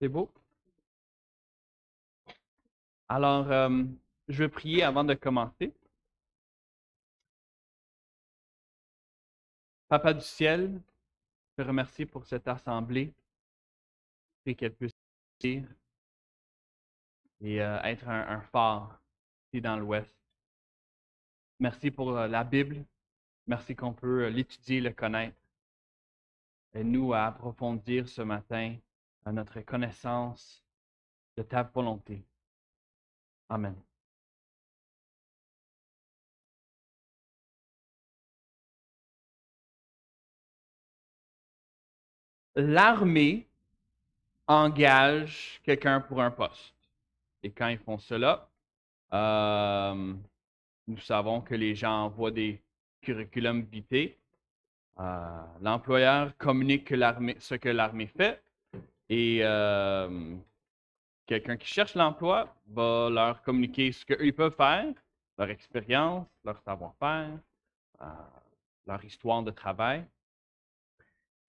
C'est beau? Alors, je vais prier avant de commencer. Papa du ciel, je te remercie pour cette assemblée et qu'elle puisse dire et être un phare ici dans l'Ouest. Merci pour la Bible. Merci qu'on peut l'étudier, le connaître. Aide-nous à approfondir ce matin à notre connaissance de ta volonté. Amen. L'armée engage quelqu'un pour un poste. Et quand ils font cela, euh, nous savons que les gens envoient des curriculum vitae. L'employeur communique ce que l'armée fait et quelqu'un qui cherche l'emploi va leur communiquer ce qu'eux ils peuvent faire, leur expérience, leur savoir-faire, euh, leur histoire de travail.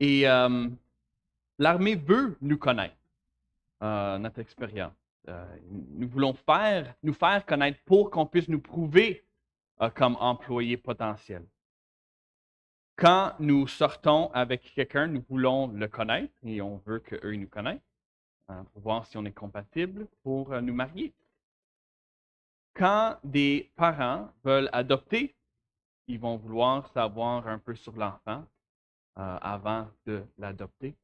Et l'armée veut nous connaître, notre expérience. Nous voulons nous faire connaître pour qu'on puisse nous prouver comme employés potentiels. Quand nous sortons avec quelqu'un, nous voulons le connaître et on veut qu'eux nous connaissent pour voir si on est compatible pour nous marier. Quand des parents veulent adopter, ils vont vouloir savoir un peu sur l'enfant avant de l'adopter.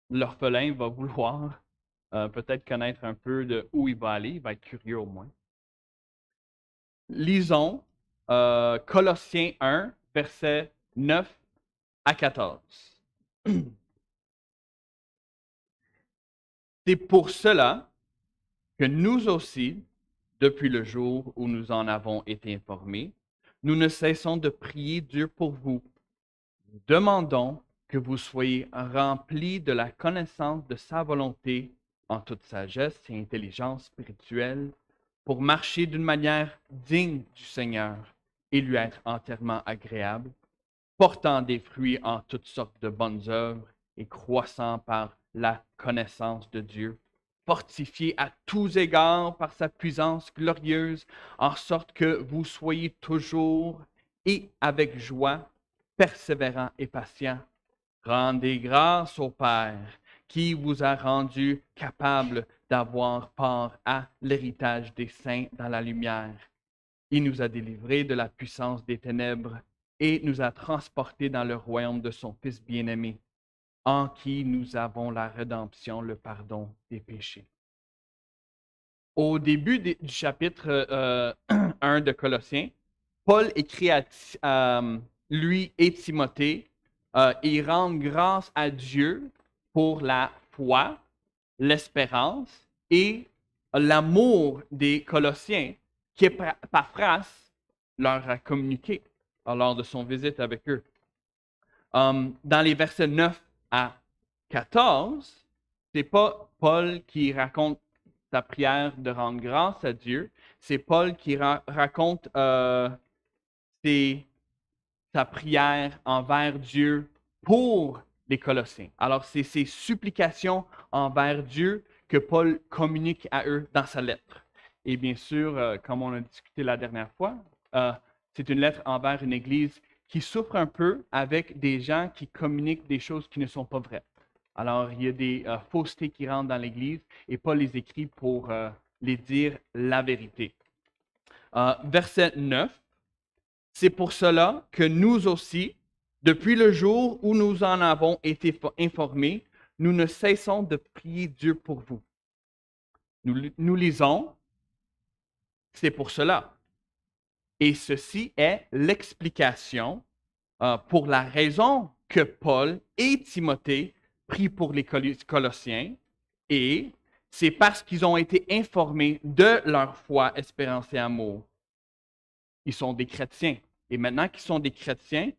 L'orphelin va vouloir peut-être connaître un peu de où il va aller, il va être curieux au moins. Lisons Colossiens 1, versets 9 à 14. C'est pour cela que nous aussi, depuis le jour où nous en avons été informés, nous ne cessons de prier Dieu pour vous. Nous demandons que vous soyez remplis de la connaissance de sa volonté en toute sagesse et intelligence spirituelle pour marcher d'une manière digne du Seigneur et lui être entièrement agréable, portant des fruits en toutes sortes de bonnes œuvres et croissant par la connaissance de Dieu, fortifié à tous égards par sa puissance glorieuse, en sorte que vous soyez toujours et avec joie, persévérants et patients. Rendez grâce au Père qui vous a rendu capable d'avoir part à l'héritage des saints dans la lumière. Il nous a délivrés de la puissance des ténèbres et nous a transportés dans le royaume de son Fils bien-aimé, en qui nous avons la rédemption, le pardon des péchés. Au début du chapitre 1 de Colossiens, Paul écrit à lui et Timothée, ils rendent grâce à Dieu pour la foi, l'espérance et l'amour des Colossiens qu'Épaphras leur a communiqué lors de son visite avec eux. Dans les versets 9 à 14, c'est pas Paul qui raconte sa prière de rendre grâce à Dieu, c'est Paul qui raconte sa prière envers Dieu pour les Colossiens. Alors, c'est ces supplications envers Dieu que Paul communique à eux dans sa lettre. Et bien sûr, comme on a discuté la dernière fois, c'est une lettre envers une Église qui souffre un peu avec des gens qui communiquent des choses qui ne sont pas vraies. Alors, il y a des faussetés qui rentrent dans l'Église et Paul les écrit pour les dire la vérité. Verset 9. C'est pour cela que nous aussi, depuis le jour où nous en avons été informés, nous ne cessons de prier Dieu pour vous. Nous lisons, c'est pour cela. Et ceci est l'explication pour la raison que Paul et Timothée prient pour les Colossiens, et c'est parce qu'ils ont été informés de leur foi, espérance et amour. Ils sont des chrétiens. Et maintenant qu'ils sont des chrétiens,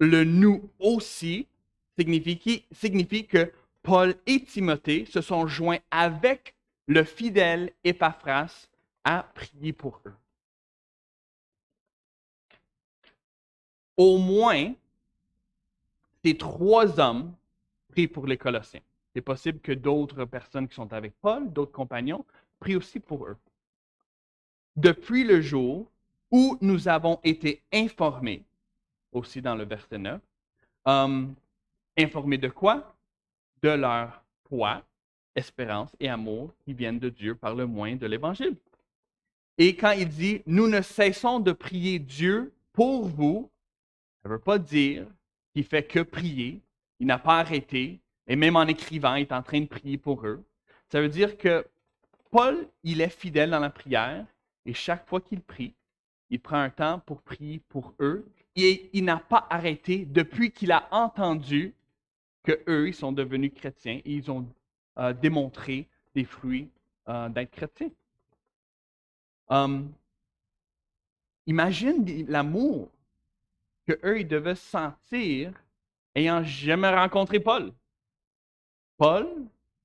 le nous aussi signifie que Paul et Timothée se sont joints avec le fidèle Épaphras à prier pour eux. Au moins, ces trois hommes prie pour les Colossiens. C'est possible que d'autres personnes qui sont avec Paul, d'autres compagnons, prient aussi pour eux. Depuis le jour où nous avons été informés, aussi dans le verset 9, informés de quoi? De leur foi, espérance et amour qui viennent de Dieu par le moyen de l'Évangile. Et quand il dit « Nous ne cessons de prier Dieu pour vous », ça ne veut pas dire qu'il fait que prier, il n'a pas arrêté, et même en écrivant, il est en train de prier pour eux. Ça veut dire que Paul, il est fidèle dans la prière, et chaque fois qu'il prie, il prend un temps pour prier pour eux, et il n'a pas arrêté depuis qu'il a entendu qu'eux, ils sont devenus chrétiens, et ils ont démontré des fruits d'être chrétiens. Imagine l'amour qu'eux, ils devaient sentir ayant jamais rencontré Paul. Paul,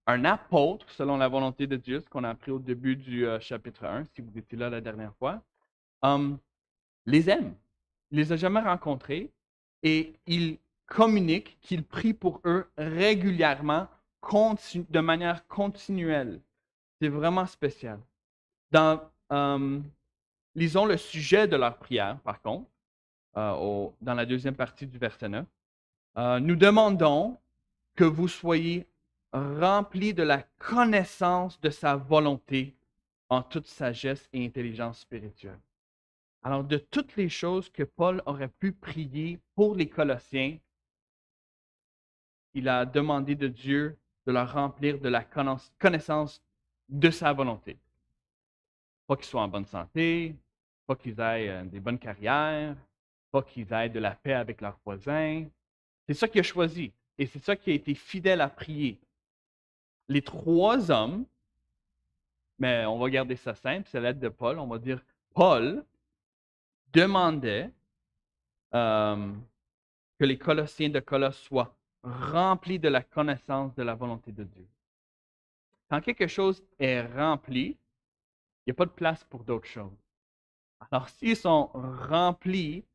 un apôtre selon la volonté de Dieu, ce qu'on a appris au début du chapitre 1, si vous étiez là la dernière fois, les aime. Il ne les a jamais rencontrés et il communique qu'il prie pour eux régulièrement, de manière continuelle. C'est vraiment spécial. Lisons le sujet de leur prière, par contre, dans la deuxième partie du verset 9. Nous demandons que vous soyez remplis de la connaissance de sa volonté en toute sagesse et intelligence spirituelle. Alors, de toutes les choses que Paul aurait pu prier pour les Colossiens, il a demandé de Dieu de leur remplir de la connaissance de sa volonté. Pas qu'ils soient en bonne santé, pas qu'ils aient des bonnes carrières, pas qu'ils aient de la paix avec leurs voisins. C'est ça qu'il a choisi et c'est ça qui a été fidèle à prier. Les trois hommes, mais on va garder ça simple, c'est l'aide de Paul, on va dire Paul demandait que les Colossiens de Colosse soient remplis de la connaissance de la volonté de Dieu. Quand quelque chose est rempli, il n'y a pas de place pour d'autres choses. Alors, s'ils sont remplis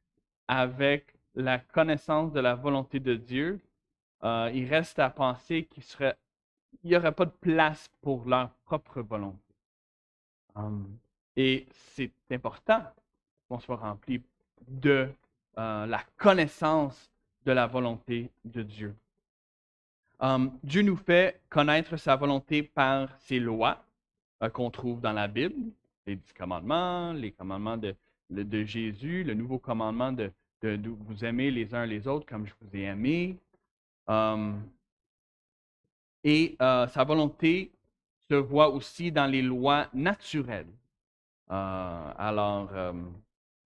avec la connaissance de la volonté de Dieu, il reste à penser qu'il n'y aurait pas de place pour leur propre volonté. Et c'est important qu'on soit rempli de la connaissance de la volonté de Dieu. Dieu nous fait connaître sa volonté par ses lois qu'on trouve dans la Bible, les 10 commandements, les commandements de Jésus, le nouveau commandement de vous aimer les uns les autres comme je vous ai aimé. Sa volonté se voit aussi dans les lois naturelles.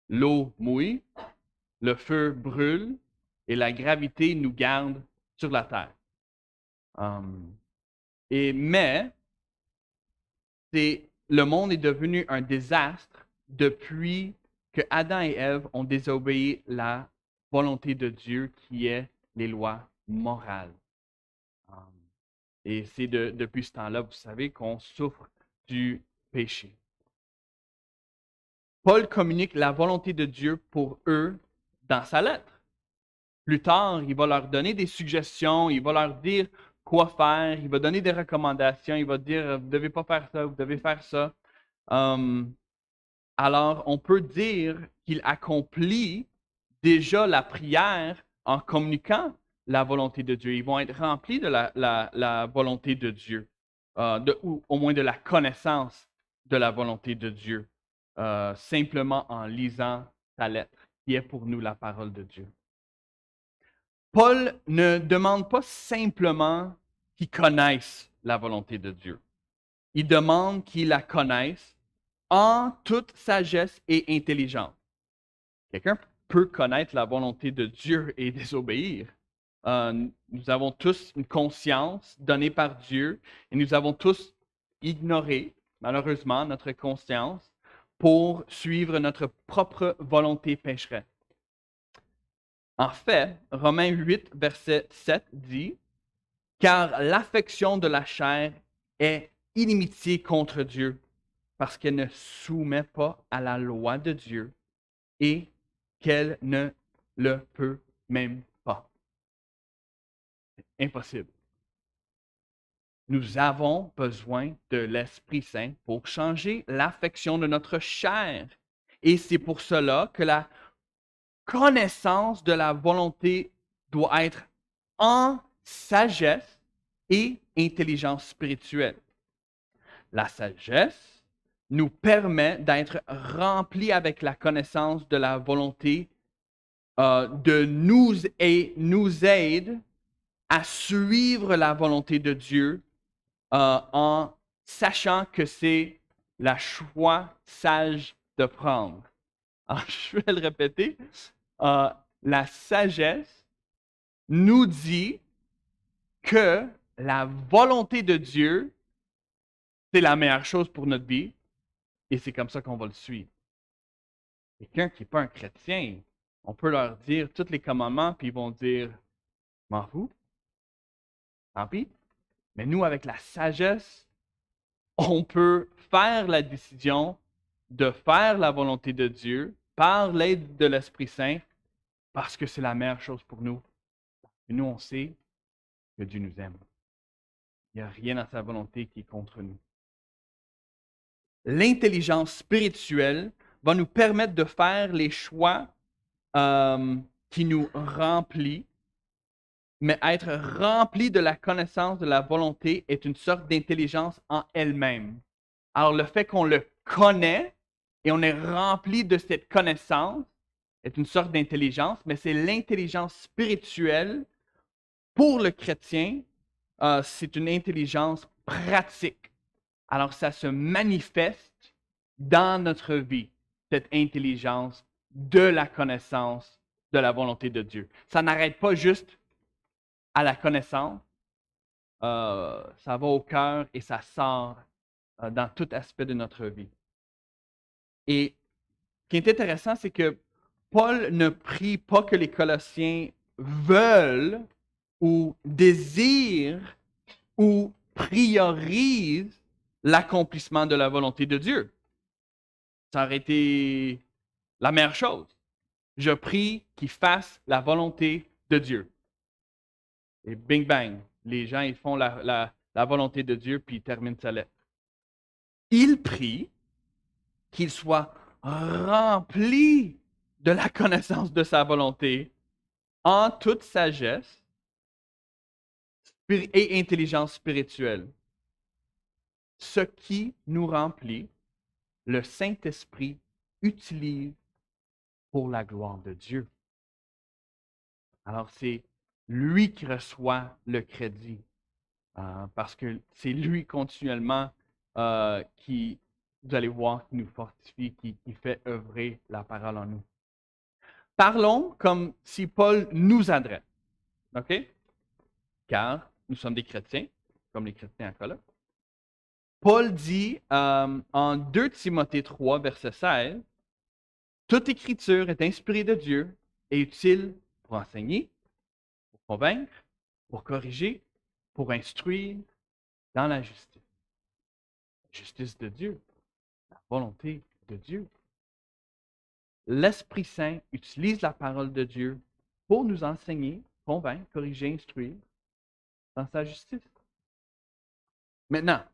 L'eau mouille, le feu brûle et la gravité nous garde sur la terre. Mais le monde est devenu un désastre depuis que Adam et Ève ont désobéi la volonté de Dieu qui est les lois morales. Et c'est depuis ce temps-là, vous savez, qu'on souffre du péché. Paul communique la volonté de Dieu pour eux dans sa lettre. Plus tard, il va leur donner des suggestions, il va leur dire quoi faire, il va donner des recommandations, il va dire vous ne devez pas faire ça, vous devez faire ça. Alors, on peut dire qu'il accomplit déjà la prière en communiquant la volonté de Dieu. Ils vont être remplis de la volonté de Dieu, ou au moins de la connaissance de la volonté de Dieu, simplement en lisant sa lettre, qui est pour nous la parole de Dieu. Paul ne demande pas simplement qu'ils connaissent la volonté de Dieu. Il demande qu'ils la connaissent en toute sagesse et intelligence. Quelqu'un peut connaître la volonté de Dieu et désobéir. Nous avons tous une conscience donnée par Dieu et nous avons tous ignoré, malheureusement, notre conscience pour suivre notre propre volonté pécheresse. En fait, Romains 8, verset 7 dit « Car l'affection de la chair est inimitié contre Dieu, parce qu'elle ne soumet pas à la loi de Dieu et qu'elle ne le peut même pas. » impossible. Nous avons besoin de l'Esprit Saint pour changer l'affection de notre chair. Et c'est pour cela que la connaissance de la volonté doit être en sagesse et intelligence spirituelle. La sagesse nous permet d'être remplis avec la connaissance de la volonté nous aide à suivre la volonté de Dieu en sachant que c'est le choix sage de prendre. Alors, je vais le répéter. La sagesse nous dit que la volonté de Dieu, c'est la meilleure chose pour notre vie et c'est comme ça qu'on va le suivre. Quelqu'un qui n'est pas un chrétien, on peut leur dire tous les commandements puis ils vont dire « m'en fous, tant pis ». Mais nous, avec la sagesse, on peut faire la décision de faire la volonté de Dieu par l'aide de l'Esprit Saint parce que c'est la meilleure chose pour nous. Et nous, on sait que Dieu nous aime. Il n'y a rien dans sa volonté qui est contre nous. L'intelligence spirituelle va nous permettre de faire les choix qui nous remplissent, mais être rempli de la connaissance de la volonté est une sorte d'intelligence en elle-même. Alors, le fait qu'on le connaît et on est rempli de cette connaissance est une sorte d'intelligence, mais c'est l'intelligence spirituelle pour le chrétien, c'est une intelligence pratique. Alors, ça se manifeste dans notre vie, cette intelligence de la connaissance de la volonté de Dieu. Ça n'arrête pas juste à la connaissance, ça va au cœur et ça sort dans tout aspect de notre vie. Et ce qui est intéressant, c'est que Paul ne prie pas que les Colossiens veulent ou désirent ou priorisent l'accomplissement de la volonté de Dieu. Ça aurait été la meilleure chose. Je prie qu'ils fassent la volonté de Dieu. Et bing bang, les gens ils font la volonté de Dieu puis ils terminent sa lettre. Il prie qu'il soit rempli de la connaissance de sa volonté en toute sagesse et intelligence spirituelle. Ce qui nous remplit, le Saint-Esprit utilise pour la gloire de Dieu. Alors, c'est lui qui reçoit le crédit, parce que c'est lui continuellement qui, vous allez voir, qui nous fortifie, qui fait œuvrer la parole en nous. Parlons comme si Paul nous adresse, OK? Car nous sommes des chrétiens, comme les chrétiens à Colosse. Paul dit en 2 Timothée 3, verset 16, « Toute écriture est inspirée de Dieu et utile pour enseigner, pour convaincre, pour corriger, pour instruire dans la justice. » La justice de Dieu, la volonté de Dieu. L'Esprit Saint utilise la parole de Dieu pour nous enseigner, convaincre, corriger, instruire dans sa justice. Maintenant,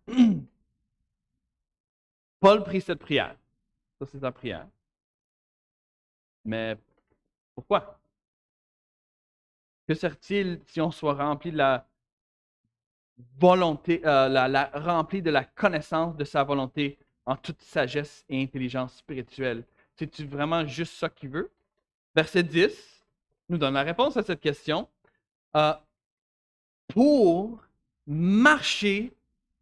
Paul prie cette prière. Ça, c'est sa prière. Mais pourquoi? Que sert-il si on soit rempli de la volonté, rempli de la connaissance de sa volonté en toute sagesse et intelligence spirituelle? C'est-tu vraiment juste ça qu'il veut? Verset 10 nous donne la réponse à cette question. Pour marcher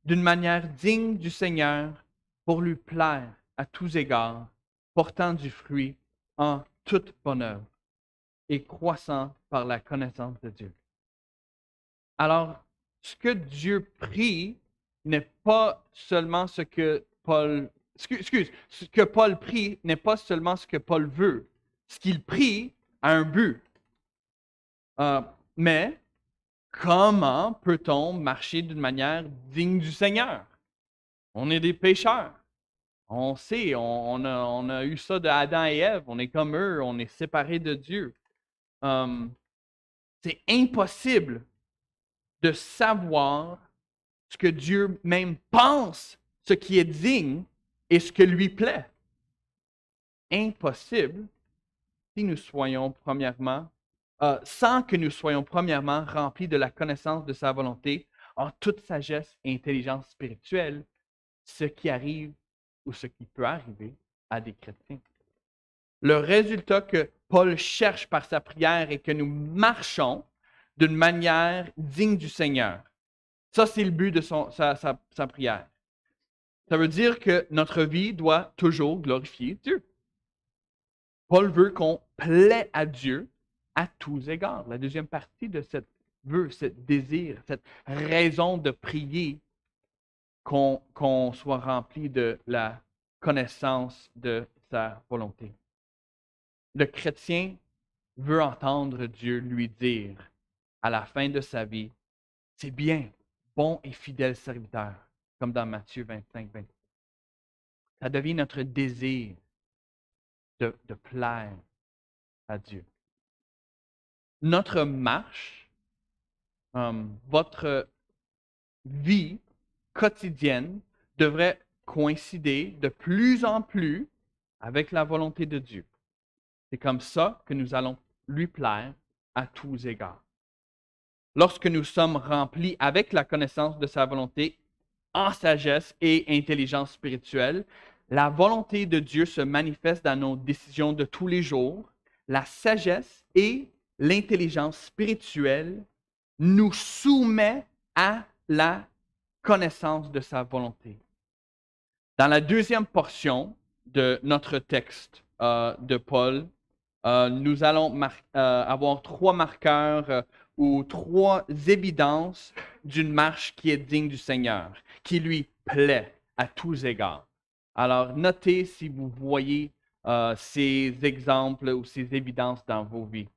d'une manière digne du Seigneur, pour lui plaire à tous égards, portant du fruit en toute bonne œuvre et croissant par la connaissance de Dieu. Alors, ce que Dieu prie n'est pas seulement ce que Paul... ce que Paul prie n'est pas seulement ce que Paul veut. Ce qu'il prie a un but. Mais comment peut-on marcher d'une manière digne du Seigneur? On est des pécheurs. On sait, on a eu ça de Adam et Ève. On est comme eux, on est séparés de Dieu. C'est impossible de savoir ce que Dieu même pense, ce qui est digne et ce que lui plaît. Impossible si nous soyons premièrement, sans que nous soyons premièrement remplis de la connaissance de sa volonté en toute sagesse et intelligence spirituelle, ce qui arrive ou ce qui peut arriver à des chrétiens. Le résultat que Paul cherche par sa prière est que nous marchons d'une manière digne du Seigneur. Ça, c'est le but de sa prière. Ça veut dire que notre vie doit toujours glorifier Dieu. Paul veut qu'on plaît à Dieu à tous égards. La deuxième partie de cette vœu, ce désir, cette raison de prier, qu'on soit rempli de la connaissance de sa volonté. Le chrétien veut entendre Dieu lui dire à la fin de sa vie, c'est bien, bon et fidèle serviteur, comme dans Matthieu 25-26. Ça devient notre désir de plaire à Dieu. Notre marche, votre vie quotidienne devrait coïncider de plus en plus avec la volonté de Dieu. C'est comme ça que nous allons lui plaire à tous égards. Lorsque nous sommes remplis avec la connaissance de sa volonté en sagesse et intelligence spirituelle, la volonté de Dieu se manifeste dans nos décisions de tous les jours. La sagesse et l'intelligence spirituelle nous soumet à la connaissance de sa volonté. Dans la deuxième portion de notre texte de Paul, nous allons avoir trois marqueurs ou trois évidences d'une marche qui est digne du Seigneur, qui lui plaît à tous égards. Alors, notez si vous voyez ces exemples ou ces évidences dans vos vies.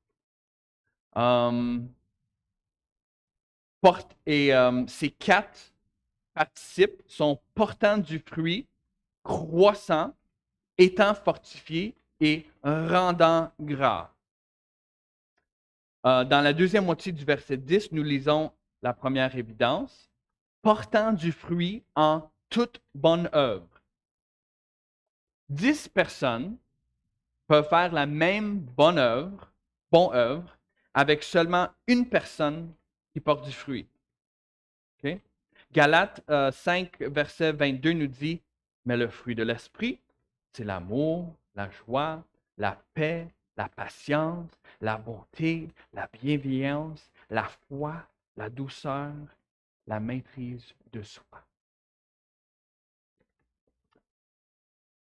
Ces quatre participes sont portant du fruit, croissant, étant fortifié et rendant gras. Dans la deuxième moitié du verset 10, nous lisons la première évidence, portant du fruit en toute bonne œuvre. 10 personnes peuvent faire la même bonne œuvre, avec seulement une personne qui porte du fruit. Okay? Galates 5, verset 22 nous dit, mais le fruit de l'esprit, c'est l'amour, la joie, la paix, la patience, la bonté, la bienveillance, la foi, la douceur, la maîtrise de soi.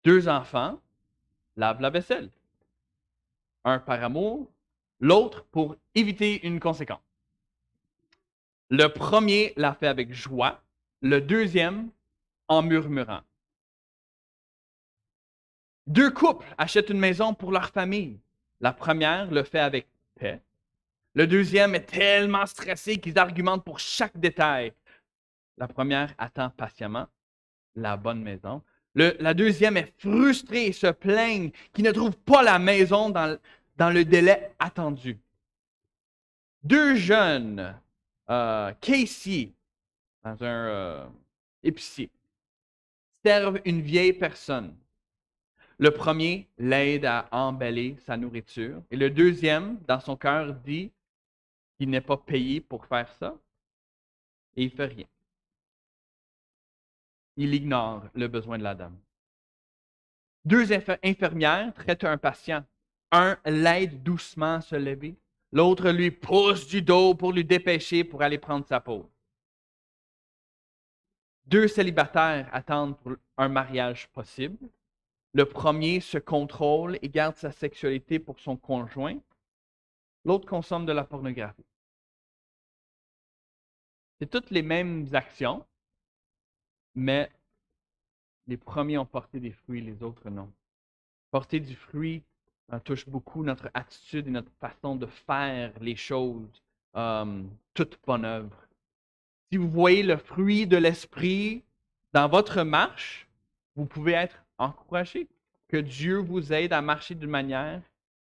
2 enfants lavent la vaisselle. Un par amour, l'autre pour éviter une conséquence. Le premier l'a fait avec joie, le deuxième en murmurant. 2 couples achètent une maison pour leur famille. La première le fait avec paix. Le deuxième est tellement stressé qu'ils argumentent pour chaque détail. La première attend patiemment la bonne maison. La deuxième est frustrée et se plaigne qu'il ne trouve pas la maison dans le délai attendu. 2 jeunes, Casey, dans un épicier, servent une vieille personne. Le premier l'aide à emballer sa nourriture et le deuxième, dans son cœur, dit qu'il n'est pas payé pour faire ça et il ne fait rien. Il ignore le besoin de la dame. 2 infirmières traitent un patient. Un l'aide doucement à se lever. L'autre lui pousse du dos pour lui dépêcher pour aller prendre sa pause. 2 célibataires attendent pour un mariage possible. Le premier se contrôle et garde sa sexualité pour son conjoint. L'autre consomme de la pornographie. C'est toutes les mêmes actions, mais les premiers ont porté des fruits, les autres non. Porter du fruit touche beaucoup notre attitude et notre façon de faire les choses, toute bonne œuvre. Si vous voyez le fruit de l'esprit dans votre marche, vous pouvez être encouragé. Que Dieu vous aide à marcher d'une manière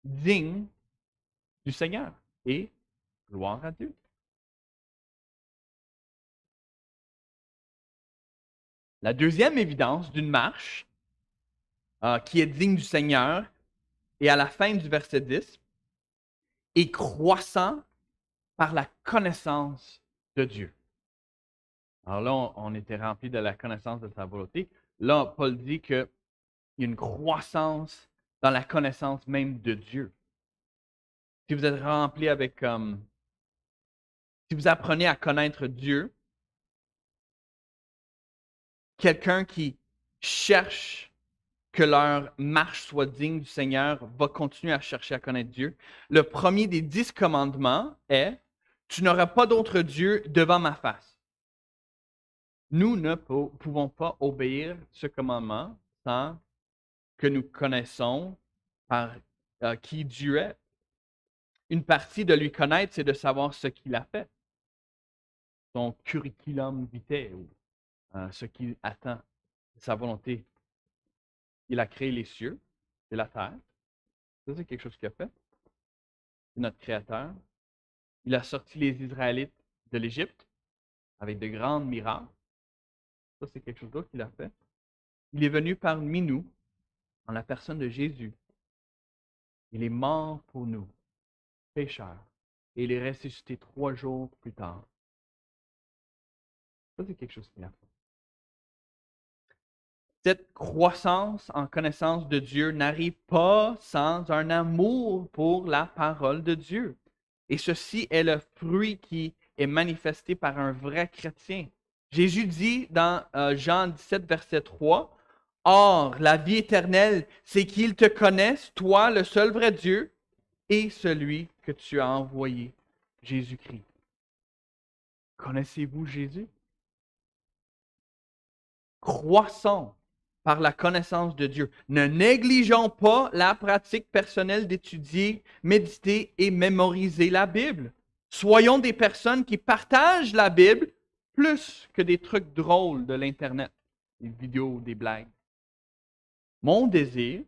digne du Seigneur. Et gloire à Dieu. La deuxième évidence d'une marche qui est digne du Seigneur, et à la fin du verset 10, est croissant par la connaissance de Dieu. Alors là, on était rempli de la connaissance de sa volonté. Là, Paul dit qu'il y a une croissance dans la connaissance même de Dieu. Si vous êtes rempli avec, si vous apprenez à connaître Dieu, quelqu'un qui cherche que leur marche soit digne du Seigneur va continuer à chercher à connaître Dieu. Le premier des 10 commandements est « Tu n'auras pas d'autre Dieu devant ma face ». Nous ne pouvons pas obéir ce commandement sans que nous connaissons par qui Dieu est. Une partie de lui connaître, c'est de savoir ce qu'il a fait, son curriculum vitae, ou ce qu'il attend, sa volonté. Il a créé les cieux et la terre. Ça, c'est quelque chose qu'il a fait. C'est notre Créateur. Il a sorti les Israélites de l'Égypte avec de grandes miracles. Ça, c'est quelque chose d'autre qu'il a fait. Il est venu parmi nous en la personne de Jésus. Il est mort pour nous, pécheurs, et il est ressuscité 3 jours plus tard. Ça, c'est quelque chose qu'il a fait. Cette croissance en connaissance de Dieu n'arrive pas sans un amour pour la parole de Dieu. Et ceci est le fruit qui est manifesté par un vrai chrétien. Jésus dit dans Jean 17, verset 3, « Or, la vie éternelle, c'est qu'ils te connaissent, toi, le seul vrai Dieu, et celui que tu as envoyé, Jésus-Christ. » Connaissez-vous Jésus? Croissons par la connaissance de Dieu. Ne négligeons pas la pratique personnelle d'étudier, méditer et mémoriser la Bible. Soyons des personnes qui partagent la Bible plus que des trucs drôles de l'Internet, des vidéos, des blagues. Mon désir,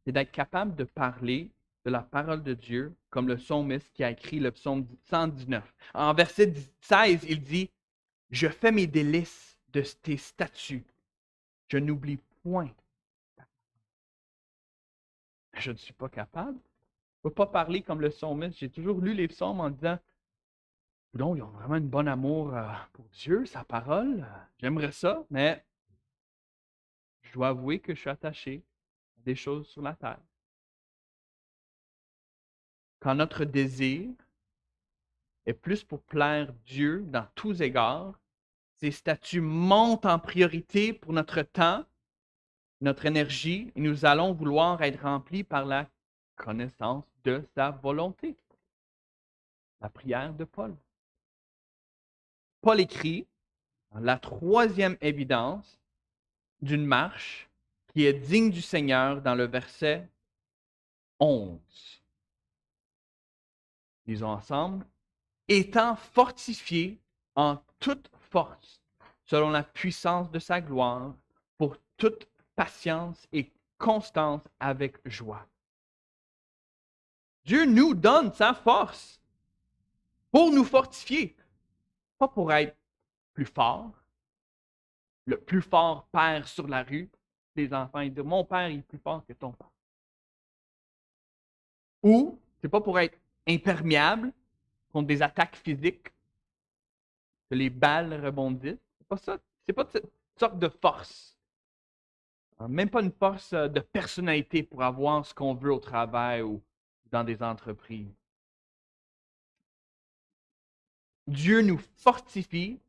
c'est d'être capable de parler de la parole de Dieu comme le psalmiste qui a écrit le psaume 119. En verset 16, il dit « Je fais mes délices de tes statuts. Je n'oublie point. » Je ne suis pas capable. Je ne peux pas parler comme le psalmiste. J'ai toujours lu les psaumes en disant donc, ils ont vraiment un bon amour pour Dieu, sa parole. J'aimerais ça, mais je dois avouer que je suis attaché à des choses sur la terre. Quand notre désir est plus pour plaire Dieu dans tous égards, ces statuts montent en priorité pour notre temps, notre énergie, et nous allons vouloir être remplis par la connaissance de sa volonté. La prière de Paul. Paul écrit la troisième évidence d'une marche qui est digne du Seigneur dans le verset 11. Lisons ensemble. Étant fortifié en toute force, selon la puissance de sa gloire, pour toute patience et constance avec joie. Dieu nous donne sa force pour nous fortifier, pas pour être plus fort. Le plus fort père sur la rue, les enfants, ils disent « Mon père est plus fort que ton père. » Ou, c'est pas pour être imperméable contre des attaques physiques, que les balles rebondissent. C'est pas ça. C'est pas cette sorte de force. Même pas une force de personnalité pour avoir ce qu'on veut au travail ou dans des entreprises. Dieu nous fortifie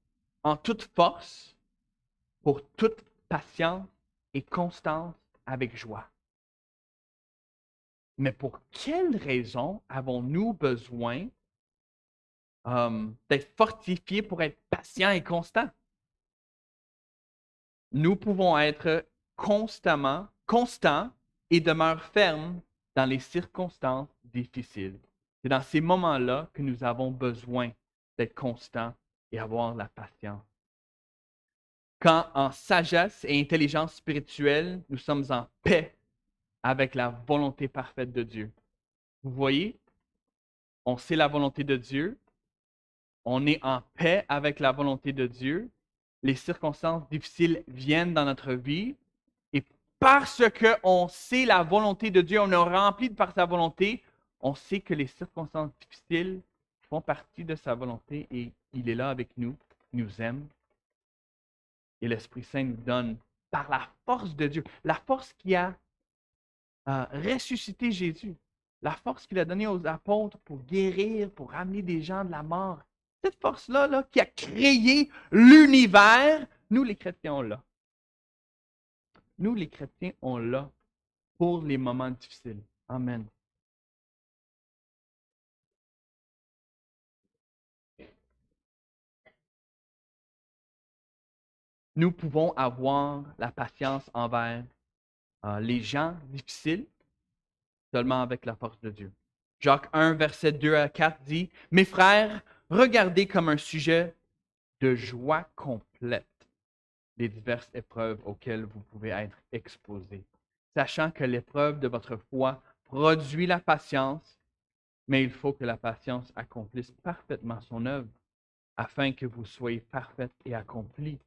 en toute force pour toute patience et constance avec joie. Mais pour quelle raison avons-nous besoin d'être fortifiés pour être patients et constants? Nous pouvons être constants et demeurent fermes dans les circonstances difficiles. C'est dans ces moments-là que nous avons besoin d'être constants et avoir la patience. Quand en sagesse et intelligence spirituelle, nous sommes en paix avec la volonté parfaite de Dieu. Vous voyez, on sait la volonté de Dieu, on est en paix avec la volonté de Dieu, les circonstances difficiles viennent dans notre vie et parce qu'on sait la volonté de Dieu, on est rempli par sa volonté, on sait que les circonstances difficiles font partie de sa volonté et il est là avec nous, il nous aime. Et l'Esprit Saint nous donne, par la force de Dieu, la force qui a ressuscité Jésus, la force qu'il a donnée aux apôtres pour guérir, pour ramener des gens de la mort. Cette force-là là, qui a créé l'univers, nous les chrétiens, on l'a. Nous les chrétiens, on l'a pour les moments difficiles. Amen. Nous pouvons avoir la patience envers les gens difficiles seulement avec la force de Dieu. Jacques 1, verset 2 à 4 dit, « Mes frères, regardez comme un sujet de joie complète les diverses épreuves auxquelles vous pouvez être exposés, sachant que l'épreuve de votre foi produit la patience, mais il faut que la patience accomplisse parfaitement son œuvre, afin que vous soyez parfaits et accomplis,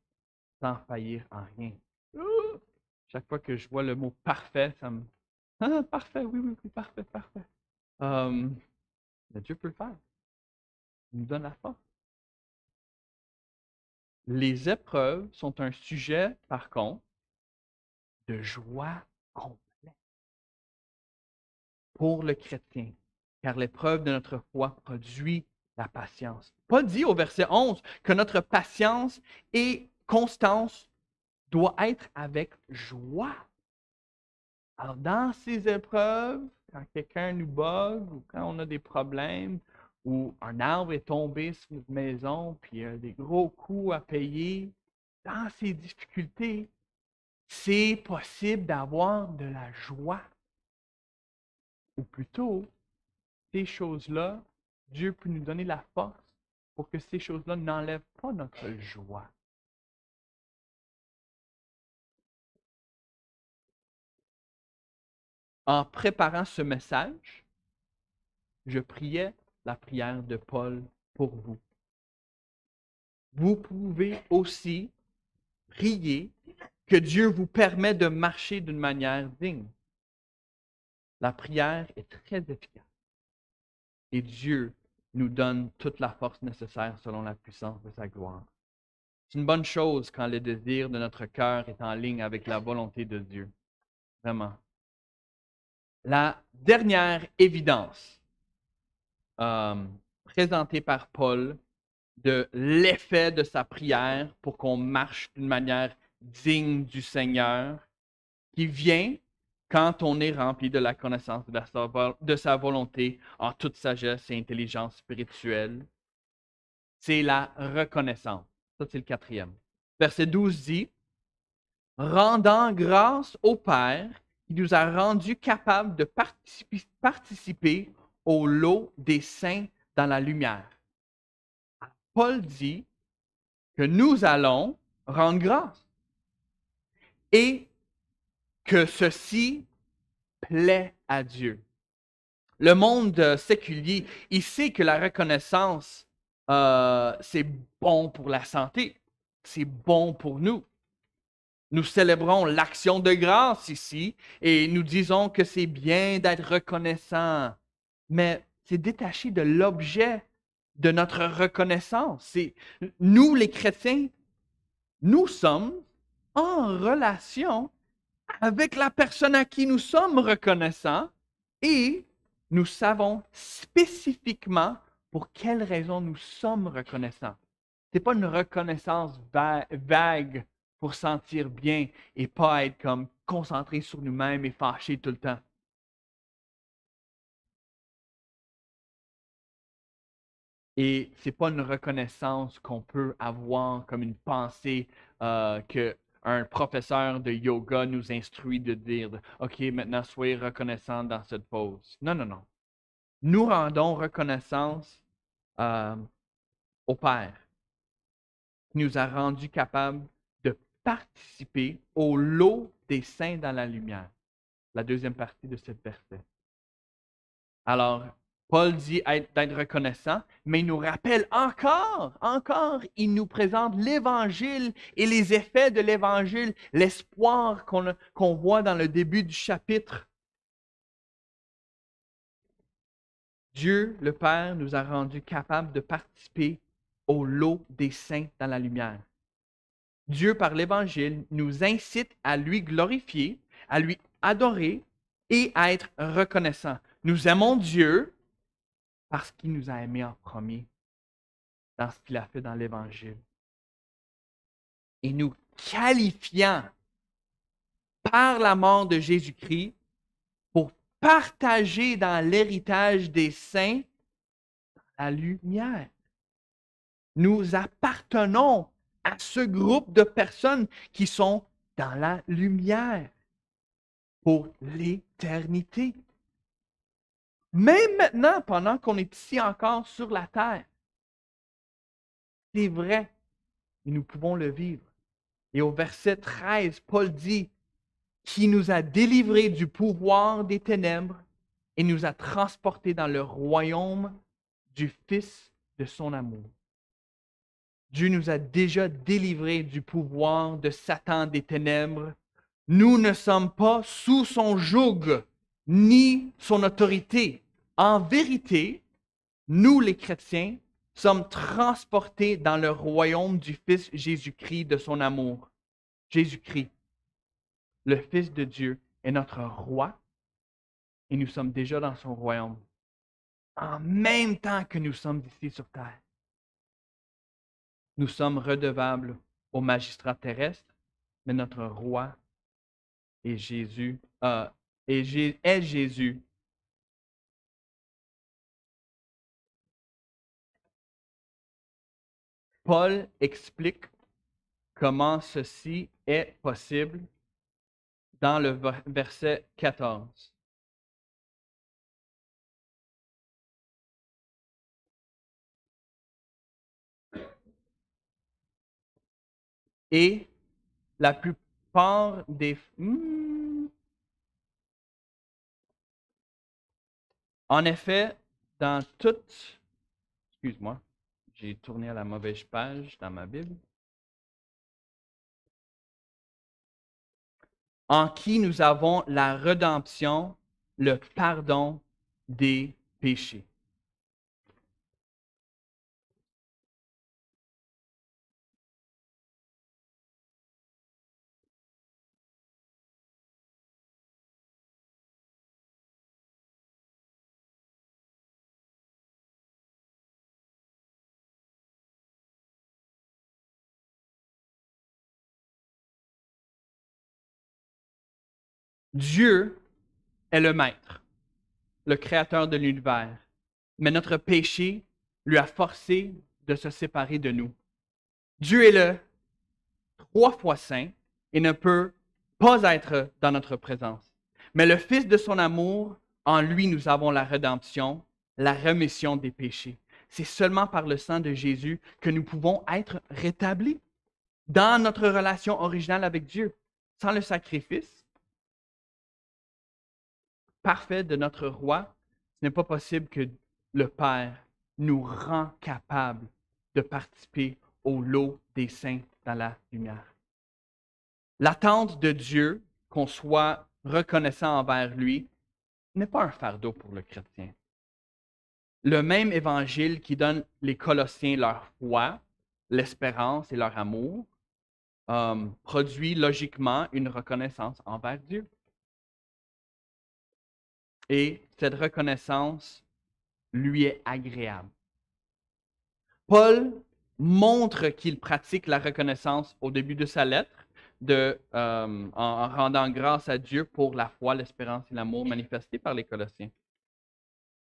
sans faillir en rien. » Chaque fois que je vois le mot parfait, ça me... Ah, parfait, oui, oui, oui, parfait, parfait. Mais Dieu peut le faire. Il nous donne la force. Les épreuves sont un sujet, par contre, de joie complète pour le chrétien, car l'épreuve de notre foi produit la patience. Paul dit au verset 11 que notre patience et constance doit être avec joie. Alors, dans ces épreuves, quand quelqu'un nous bug ou quand on a des problèmes, ou un arbre est tombé sur notre maison, puis il y a des gros coûts à payer, dans ces difficultés, c'est possible d'avoir de la joie. Ou plutôt, ces choses-là, Dieu peut nous donner la force pour que ces choses-là n'enlèvent pas notre joie. En préparant ce message, je priais la prière de Paul pour vous. Vous pouvez aussi prier que Dieu vous permet de marcher d'une manière digne. La prière est très efficace. Et Dieu nous donne toute la force nécessaire selon la puissance de sa gloire. C'est une bonne chose quand le désir de notre cœur est en ligne avec la volonté de Dieu. Vraiment. La dernière évidence présentée par Paul de l'effet de sa prière pour qu'on marche d'une manière digne du Seigneur, qui vient quand on est rempli de la connaissance de sa volonté en toute sagesse et intelligence spirituelle, c'est la reconnaissance. Ça, c'est le quatrième. Verset 12 dit, « Rendant grâce au Père qui nous a rendus capables de participer au lot des saints dans la lumière. » Paul dit que nous allons rendre grâce et que ceci plaît à Dieu. Le monde séculier, il sait que la reconnaissance, c'est bon pour la santé, c'est bon pour nous. Nous célébrons l'action de grâce ici et nous disons que c'est bien d'être reconnaissant, mais c'est détaché de l'objet de notre reconnaissance. C'est nous, les chrétiens, nous sommes en relation avec la personne à qui nous sommes reconnaissants et nous savons spécifiquement pour quelles raisons nous sommes reconnaissants. Ce n'est pas une reconnaissance vague pour sentir bien et pas être comme concentré sur nous-mêmes et fâché tout le temps. Et ce n'est pas une reconnaissance qu'on peut avoir comme une pensée qu'un professeur de yoga nous instruit de dire OK, maintenant soyez reconnaissant dans cette pause. Non, non, non. Nous rendons reconnaissance euh, au Père qui nous a rendus capables de participer au lot des saints dans la lumière. La deuxième partie de cette verset. Alors, Paul dit d'être reconnaissant, mais il nous rappelle encore, il nous présente l'Évangile et les effets de l'Évangile, l'espoir qu'on voit dans le début du chapitre. Dieu, le Père, nous a rendus capables de participer au lot des saints dans la lumière. Dieu, par l'Évangile, nous incite à lui glorifier, à lui adorer et à être reconnaissant. Nous aimons Dieu parce qu'il nous a aimés en premier dans ce qu'il a fait dans l'Évangile. Et nous qualifiant par la mort de Jésus-Christ pour partager dans l'héritage des saints la lumière. Nous appartenons à ce groupe de personnes qui sont dans la lumière pour l'éternité. Même maintenant, pendant qu'on est ici encore sur la terre, c'est vrai, et nous pouvons le vivre. Et au verset 13, Paul dit, qui nous a délivrés du pouvoir des ténèbres et nous a transportés dans le royaume du Fils de son amour. Dieu nous a déjà délivrés du pouvoir de Satan des ténèbres. Nous ne sommes pas sous son joug ni son autorité. En vérité, nous les chrétiens sommes transportés dans le royaume du Fils Jésus-Christ de son amour. Jésus-Christ, le Fils de Dieu, est notre roi et nous sommes déjà dans son royaume en même temps que nous sommes ici sur terre. Nous sommes redevables au magistrat terrestre, mais notre roi est Jésus, est Jésus. Paul explique comment ceci est possible dans le verset 14. Et la plupart des... En effet, dans toute... Excuse-moi, j'ai tourné à la mauvaise page dans ma Bible. En qui nous avons la rédemption, le pardon des péchés. Dieu est le maître, le créateur de l'univers, mais notre péché lui a forcé de se séparer de nous. Dieu est le 3 fois saint et ne peut pas être dans notre présence. Mais le Fils de son amour, en lui nous avons la rédemption, la rémission des péchés. C'est seulement par le sang de Jésus que nous pouvons être rétablis dans notre relation originale avec Dieu. Sans le sacrifice parfait de notre roi, ce n'est pas possible que le Père nous rend capables de participer au lot des saints dans la lumière. L'attente de Dieu, qu'on soit reconnaissant envers lui, n'est pas un fardeau pour le chrétien. Le même évangile qui donne les Colossiens leur foi, l'espérance et leur amour, produit logiquement une reconnaissance envers Dieu. Et cette reconnaissance lui est agréable. Paul montre qu'il pratique la reconnaissance au début de sa lettre, en rendant grâce à Dieu pour la foi, l'espérance et l'amour manifestés par les Colossiens.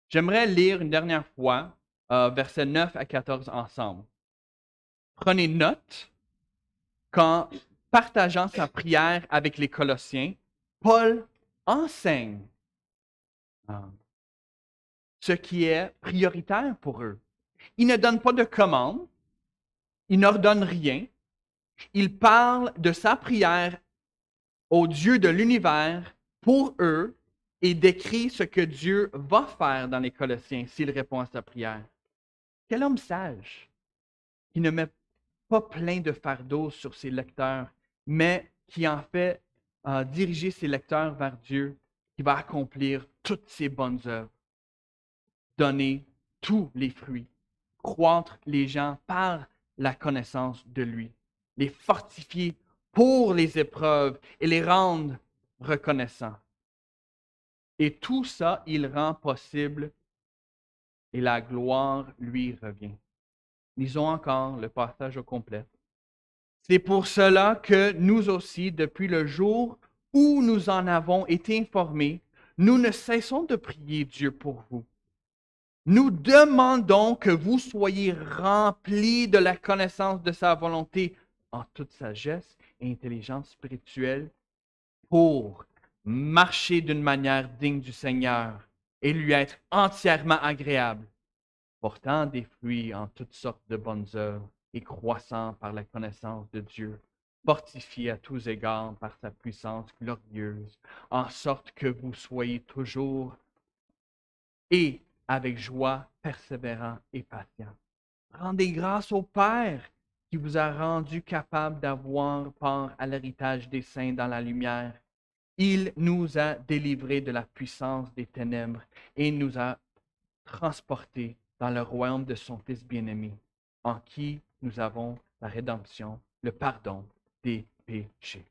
J'aimerais lire une dernière fois versets 9 à 14 ensemble. Prenez note qu'en partageant sa prière avec les Colossiens, Paul enseigne ce qui est prioritaire pour eux. Il ne donne pas de commande, il n'ordonne rien. Il parle de sa prière au Dieu de l'univers pour eux et décrit ce que Dieu va faire dans les Colossiens s'il répond à sa prière. Quel homme sage qui ne met pas plein de fardeau sur ses lecteurs, mais qui en fait diriger ses lecteurs vers Dieu, qui va accomplir toutes ses bonnes œuvres, donner tous les fruits, croître les gens par la connaissance de lui, les fortifier pour les épreuves et les rendre reconnaissants. Et tout ça, il rend possible et la gloire lui revient. Lisons encore le passage au complet. C'est pour cela que nous aussi, depuis le jour où nous en avons été informés, nous ne cessons de prier Dieu pour vous. Nous demandons que vous soyez remplis de la connaissance de sa volonté en toute sagesse et intelligence spirituelle pour marcher d'une manière digne du Seigneur et lui être entièrement agréable, portant des fruits en toutes sortes de bonnes œuvres et croissant par la connaissance de Dieu, fortifié à tous égards par sa puissance glorieuse, en sorte que vous soyez toujours et avec joie, persévérant et patient. Rendez grâce au Père qui vous a rendu capable d'avoir part à l'héritage des saints dans la lumière. Il nous a délivrés de la puissance des ténèbres et nous a transportés dans le royaume de son Fils bien-aimé, en qui nous avons la rédemption, le pardon des péchés.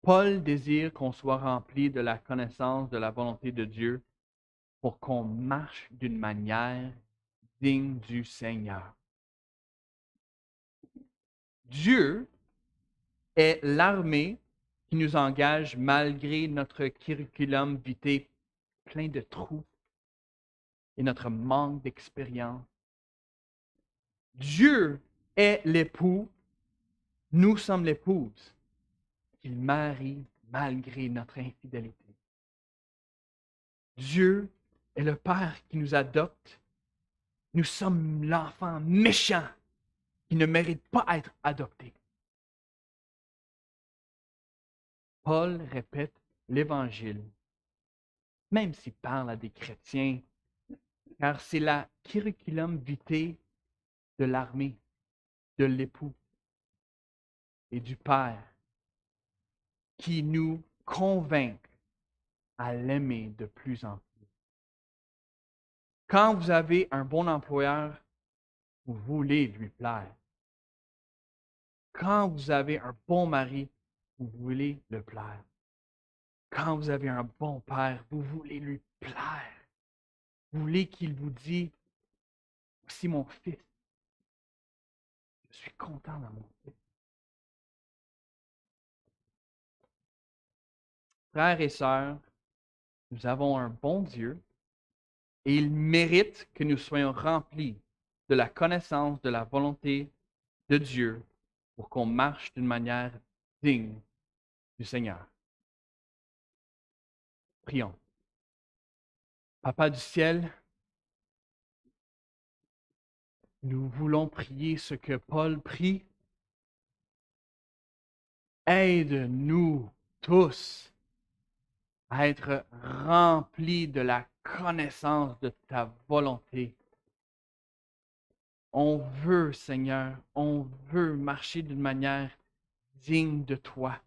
Paul désire qu'on soit rempli de la connaissance de la volonté de Dieu pour qu'on marche d'une manière digne du Seigneur. Dieu est l'armée qui nous engage malgré notre curriculum vitae plein de trous et notre manque d'expérience. Dieu est l'époux, nous sommes l'épouse qu'il marie malgré notre infidélité. Dieu est le Père qui nous adopte. Nous sommes l'enfant méchant qui ne mérite pas à être adopté. Paul répète l'Évangile, même s'il parle à des chrétiens, car c'est la curriculum vitae de l'armée, de l'époux et du Père qui nous convainc à l'aimer de plus en plus. Quand vous avez un bon employeur, vous voulez lui plaire. Quand vous avez un bon mari, vous voulez le plaire. Quand vous avez un bon père, vous voulez lui plaire. Vous voulez qu'il vous dise, voici mon fils. Je suis content dans mon fils. Frères et sœurs, nous avons un bon Dieu et il mérite que nous soyons remplis de la connaissance de la volonté de Dieu pour qu'on marche d'une manière digne du Seigneur. Prions. Papa du ciel, nous voulons prier ce que Paul prie. Aide-nous tous à être remplis de la connaissance de ta volonté. On veut, Seigneur, on veut marcher d'une manière digne de toi.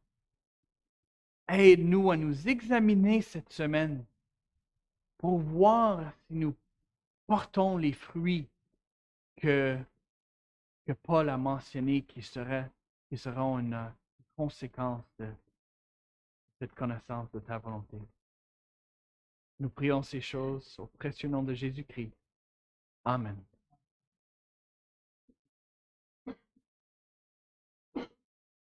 Aide-nous à nous examiner cette semaine pour voir si nous portons les fruits que Paul a mentionnés qui seront une conséquence de cette connaissance de ta volonté. Nous prions ces choses au précieux nom de Jésus-Christ. Amen.